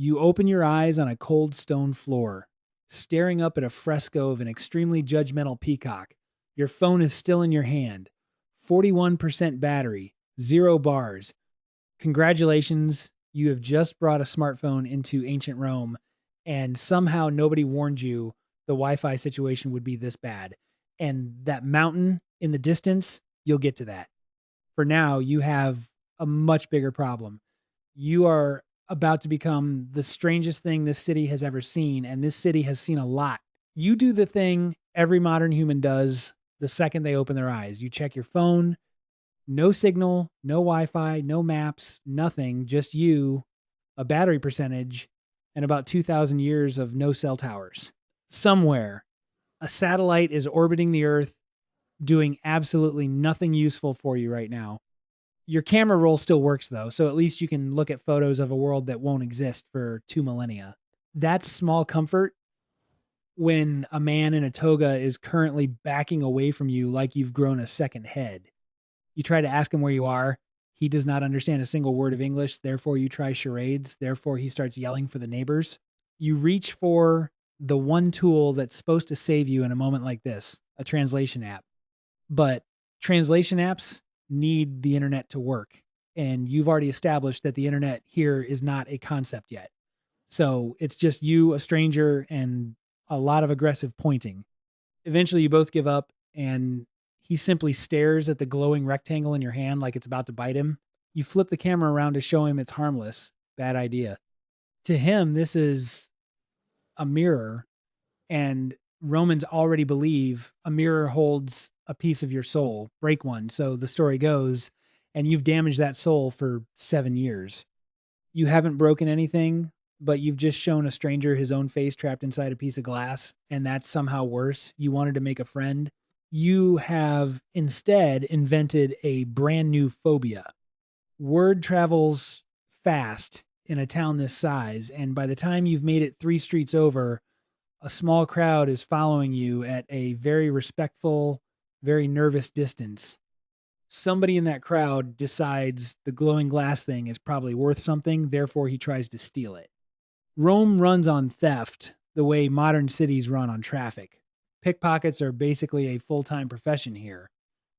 You open your eyes on a cold stone floor, staring up at a fresco of an extremely judgmental peacock. Your phone is still in your hand. 41% battery, 0 bars. Congratulations, you have just brought a smartphone into ancient Rome, and somehow nobody warned you the Wi Fi situation would be this bad. And that mountain in the distance, you'll get to that. For now, you have a much bigger problem. You are about to become the strangest thing this city has ever seen, and this city has seen a lot. You do the thing every modern human does the second they open their eyes. You check your phone, no signal, no Wi Fi, no maps, nothing, just you, a battery percentage, and about 2,000 years of no cell towers. Somewhere, a satellite is orbiting the Earth, doing absolutely nothing useful for you right now. Your camera roll still works, though, so at least you can look at photos of a world that won't exist for 2 millennia. That's small comfort when a man in a toga is currently backing away from you like you've grown a second head. You try to ask him where you are. He does not understand a single word of English. Therefore, you try charades. Therefore, he starts yelling for the neighbors. You reach for the one tool that's supposed to save you in a moment like this, a translation app. But translation apps need the internet to work. And you've already established that the internet here is not a concept yet. So it's just you, a stranger, and a lot of aggressive pointing. Eventually, you both give up, and he simply stares at the glowing rectangle in your hand like it's about to bite him. You flip the camera around to show him it's harmless. Bad idea. To him, this is a mirror, and Romans already believe a mirror holds a piece of your soul. Break one, so the story goes, and you've damaged that soul for 7 years. You haven't broken anything, but you've just shown a stranger his own face trapped inside a piece of glass, and that's somehow worse. You wanted to make a friend. You have instead invented a brand new phobia. Word travels fast in a town this size, and by the time you've made it 3 streets over, a small crowd is following you at a very respectful, very nervous distance. Somebody in that crowd decides the glowing glass thing is probably worth something, therefore he tries to steal it. Rome runs on theft the way modern cities run on traffic. Pickpockets are basically a full-time profession here.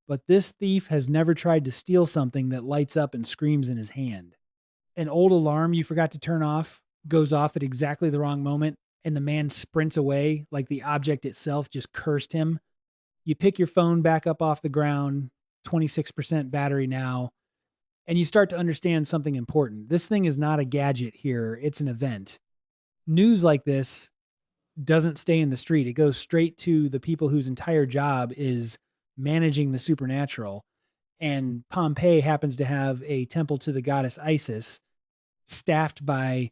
But this thief has never tried to steal something that lights up and screams in his hand. An old alarm you forgot to turn off goes off at exactly the wrong moment, and the man sprints away like the object itself just cursed him. You pick your phone back up off the ground, 26% battery now, and you start to understand something important. This thing is not a gadget here, it's an event. News like this doesn't stay in the street. It goes straight to the people whose entire job is managing the supernatural. And Pompeii happens to have a temple to the goddess Isis, staffed by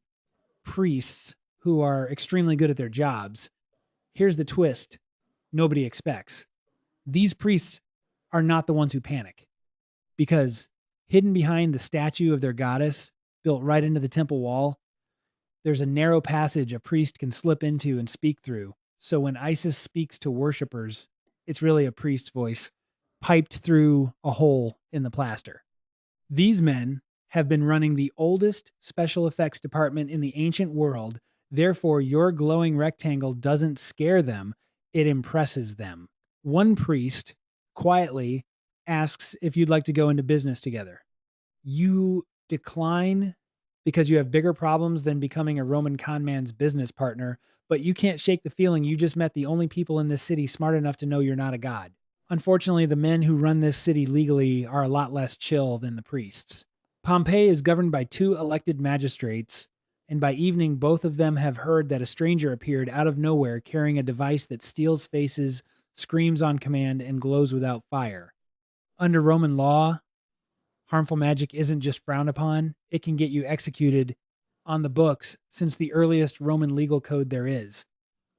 priests who are extremely good at their jobs. Here's the twist nobody expects. These priests are not the ones who panic, because hidden behind the statue of their goddess, built right into the temple wall, there's a narrow passage a priest can slip into and speak through. So when Isis speaks to worshipers, it's really a priest's voice piped through a hole in the plaster. These men have been running the oldest special effects department in the ancient world. Therefore, your glowing rectangle doesn't scare them, it impresses them. One priest quietly asks if you'd like to go into business together. You decline because you have bigger problems than becoming a Roman conman's business partner, but you can't shake the feeling you just met the only people in this city smart enough to know you're not a god. Unfortunately, the men who run this city legally are a lot less chill than the priests. Pompeii is governed by 2 elected magistrates, and by evening, both of them have heard that a stranger appeared out of nowhere carrying a device that steals faces, screams on command, and glows without fire. Under Roman law, harmful magic isn't just frowned upon, it can get you executed on the books since the earliest Roman legal code there is.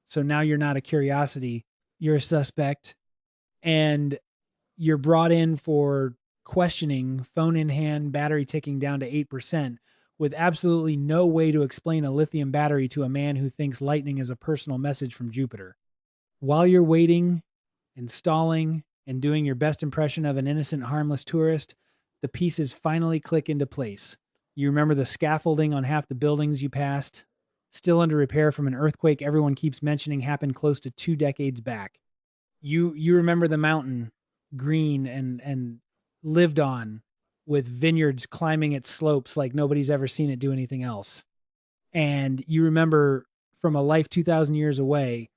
So now you're not a curiosity, you're a suspect, and you're brought in for questioning, phone in hand, battery ticking down to 8%, with absolutely no way to explain a lithium battery to a man who thinks lightning is a personal message from Jupiter. While you're waiting and stalling and doing your best impression of an innocent, harmless tourist, the pieces finally click into place. You remember the scaffolding on half the buildings you passed, still under repair from an earthquake everyone keeps mentioning happened close to 2 decades back. You remember the mountain, green and lived on, with vineyards climbing its slopes like nobody's ever seen it do anything else. And you remember from a life 2,000 years away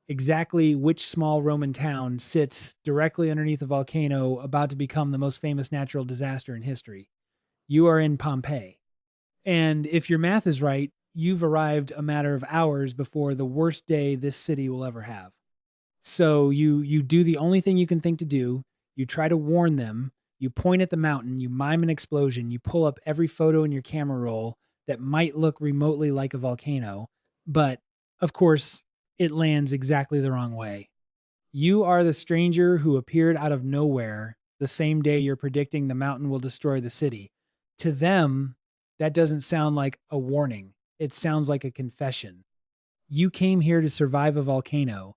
exactly which small Roman town sits directly underneath a volcano about to become the most famous natural disaster in history. You are in Pompeii. And if your math is right, you've arrived a matter of hours before the worst day this city will ever have. So you do the only thing you can think to do. You try to warn them. You point at the mountain. You mime an explosion. You pull up every photo in your camera roll that might look remotely like a volcano. But of course, it lands exactly the wrong way. You are the stranger who appeared out of nowhere the same day you're predicting the mountain will destroy the city. To them, that doesn't sound like a warning. It sounds like a confession. You came here to survive a volcano.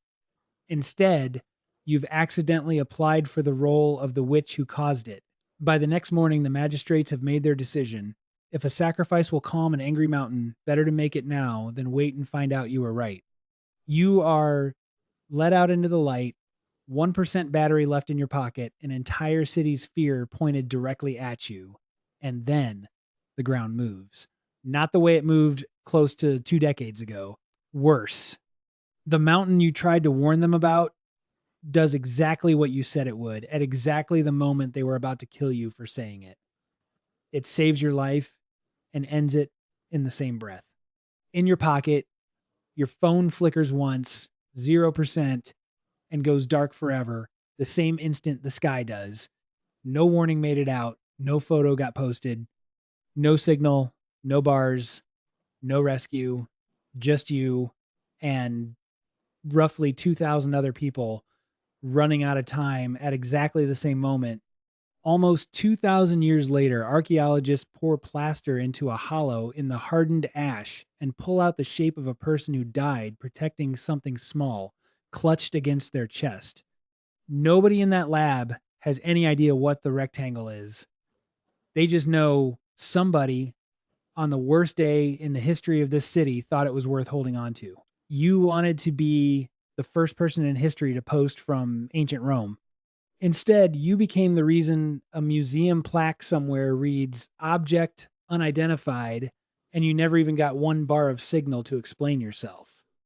Instead, you've accidentally applied for the role of the witch who caused it. By the next morning, the magistrates have made their decision. If a sacrifice will calm an angry mountain, better to make it now than wait and find out you were right. You are let out into the light, 1% battery left in your pocket, an entire city's fear pointed directly at you. And then the ground moves. Not the way it moved close to 2 decades ago. Worse. The mountain you tried to warn them about does exactly what you said it would at exactly the moment they were about to kill you for saying it. It saves your life and ends it in the same breath. In your pocket, your phone flickers once, 0%, and goes dark forever, the same instant the sky does. No warning made it out. No photo got posted. No signal, no bars, no rescue, just you and roughly 2,000 other people running out of time at exactly the same moment. Almost 2,000 years later, archaeologists pour plaster into a hollow in the hardened ash and pull out the shape of a person who died protecting something small, clutched against their chest. Nobody in that lab has any idea what the rectangle is. They just know somebody on the worst day in the history of this city thought it was worth holding on to. You wanted to be the first person in history to post from ancient Rome. Instead, you became the reason a museum plaque somewhere reads object unidentified, and you never even got one bar of signal to explain yourself.